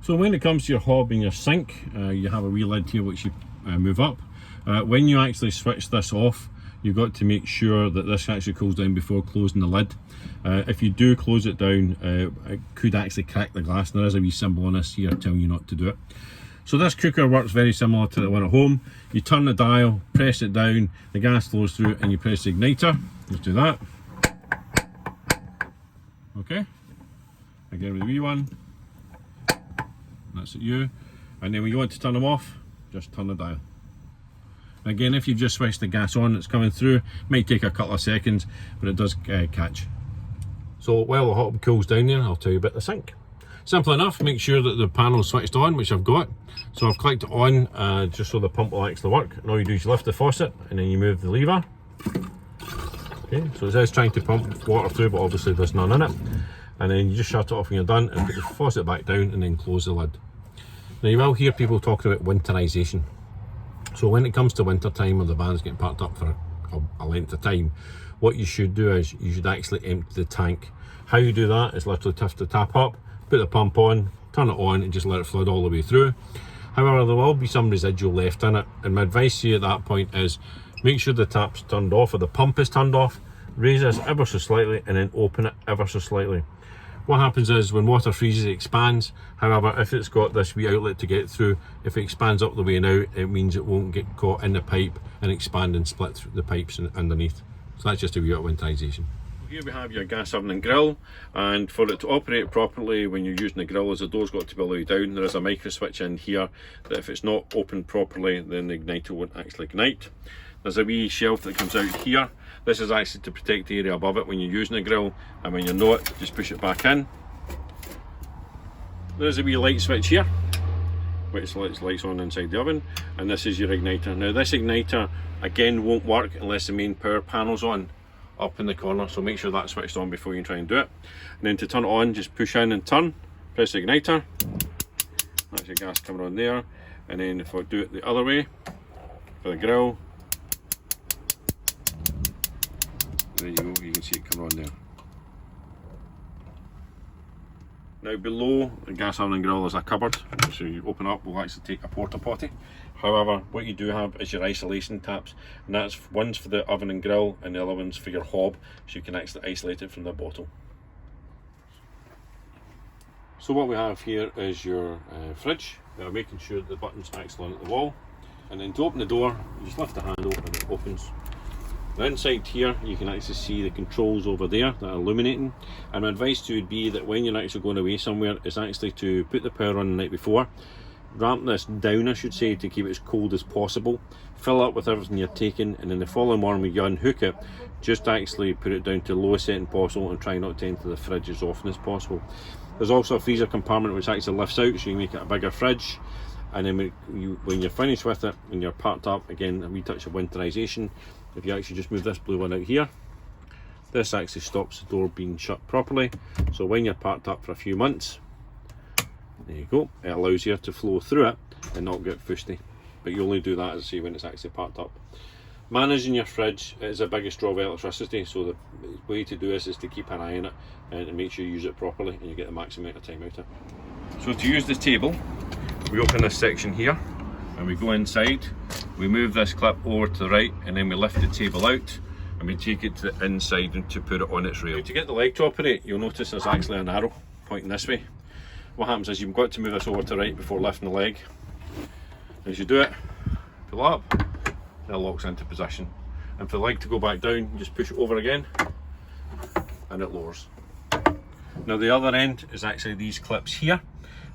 So when it comes to your hob and your sink, you have a wee lid here which you move up. When you actually switch this off, you've got to make sure that this actually cools down before closing the lid. If you do close it down, it could actually crack the glass, and there is a wee symbol on this here telling you not to do it. So this cooker works very similar to the one at home. You turn the dial, press it down, the gas flows through, and you press the igniter. Just do that. Okay. Again with the wee one. That's at you. And then when you want to turn them off, just turn the dial. Again, if you've just switched the gas on, it's coming through. It might take a couple of seconds, but it does catch. So while the hob cools down there, I'll tell you about the sink. Simple enough, make sure that the panel's switched on, which I've got. So I've clicked it on just so the pump will actually work. And all you do is lift the faucet and then you move the lever. Okay, so it is trying to pump water through, but obviously there's none in it. And then you just shut it off when you're done and put the faucet back down and then close the lid. Now you will hear people talking about winterization. So when it comes to winter time or the van's getting parked up for a length of time, what you should do is you should actually empty the tank. How you do that is literally lift the tap up, put the pump on, turn it on and just let it flood all the way through. However, there will be some residual left in it, and my advice to you at that point is make sure the tap's turned off or the pump is turned off, raise this ever so slightly and then open it ever so slightly. What happens is when water freezes it expands. However, if it's got this wee outlet to get through, if it expands up the way now, it means it won't get caught in the pipe and expand and split through the pipes underneath. So that's just a wee bit of winterization. Here we have your gas oven and grill, and for it to operate properly when you're using the grill, as the door's got to be all the way down, there is a micro switch in here that if it's not opened properly, then the igniter won't actually ignite. There's a wee shelf that comes out here. This is actually to protect the area above it when you're using the grill, and when you're not, just push it back in. There's a wee light switch here, which lets lights on inside the oven, and this is your igniter. Now this igniter again won't work unless the main power panel's on up in the corner, so make sure that's switched on before you try and do it. And then to turn it on, just push in and turn, press the igniter, that's your gas coming on there. And then if I do it the other way for the grill, there you go, you can see it coming on there. Now below the gas oven and grill is a cupboard, so you open up, we'll actually take a porta potty. However, what you do have is your isolation taps, and that's one's for the oven and grill and the other one's for your hob, so you can actually isolate it from the bottle. So what we have here is your fridge. Now making sure that the button's actually on at the wall, and then to open the door, you just lift the handle and it opens. Now inside here you can actually see the controls over there that are illuminating, and my advice to you would be that when you're actually going away somewhere is actually to put the power on the night before, ramp this down I should say to keep it as cold as possible, fill up with everything you're taking, and then the following morning when you unhook it, just actually put it down to the lowest setting possible and try not to enter the fridge as often as possible. There's also a freezer compartment which actually lifts out so you make it a bigger fridge, and then when you're finished with it, when you're parked up, again a wee touch of winterization. If you actually just move this blue one out here, this actually stops the door being shut properly, so when you're parked up for a few months, there you go, it allows you to flow through it and not get fusty. But you only do that, as I say, when it's actually parked up. Managing your fridge is the biggest draw of electricity, so the way to do this is to keep an eye on it and make sure you use it properly and you get the maximum amount of time out of it. So to use this table, we open this section here and we go inside, we move this clip over to the right, and then we lift the table out and we take it to the inside and to put it on its rail. Now, to get the leg to operate, you'll notice there's actually an arrow pointing this way. What happens is you've got to move this over to the right before lifting the leg. As you do it, pull up, and it locks into position. And for the leg to go back down, you just push it over again and it lowers. Now the other end is actually these clips here,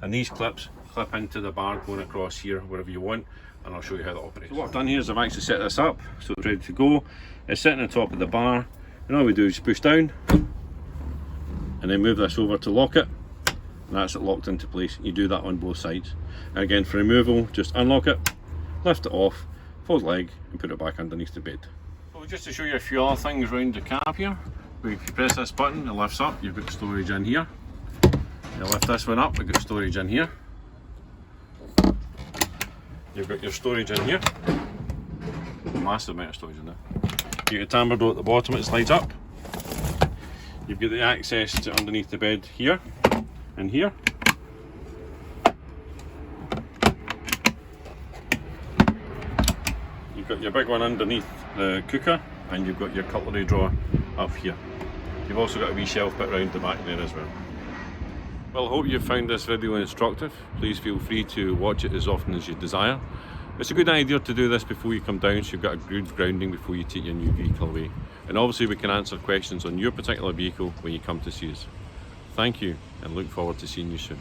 and these clips clip into the bar going across here wherever you want, and I'll show you how that operates. So what I've done here is I've actually set this up so it's ready to go. It's sitting on top of the bar, and all we do is push down and then move this over to lock it, and that's it locked into place. You do that on both sides. And again, for removal, just unlock it, lift it off, fold the leg and put it back underneath the bed. So just to show you a few other things around the cab here, if you press this button, it lifts up, you've got storage in here. You lift this one up, we've got storage in here. You've got your storage in here, massive amount of storage in there. You've got your tambour door at the bottom, it slides up. You've got the access to underneath the bed here and here. You've got your big one underneath the cooker, and you've got your cutlery drawer up here. You've also got a wee shelf bit round the back there as well. Well, I hope you found this video instructive. Please feel free to watch it as often as you desire. It's a good idea to do this before you come down, so you've got a good grounding before you take your new vehicle away. And obviously we can answer questions on your particular vehicle when you come to see us. Thank you, and look forward to seeing you soon.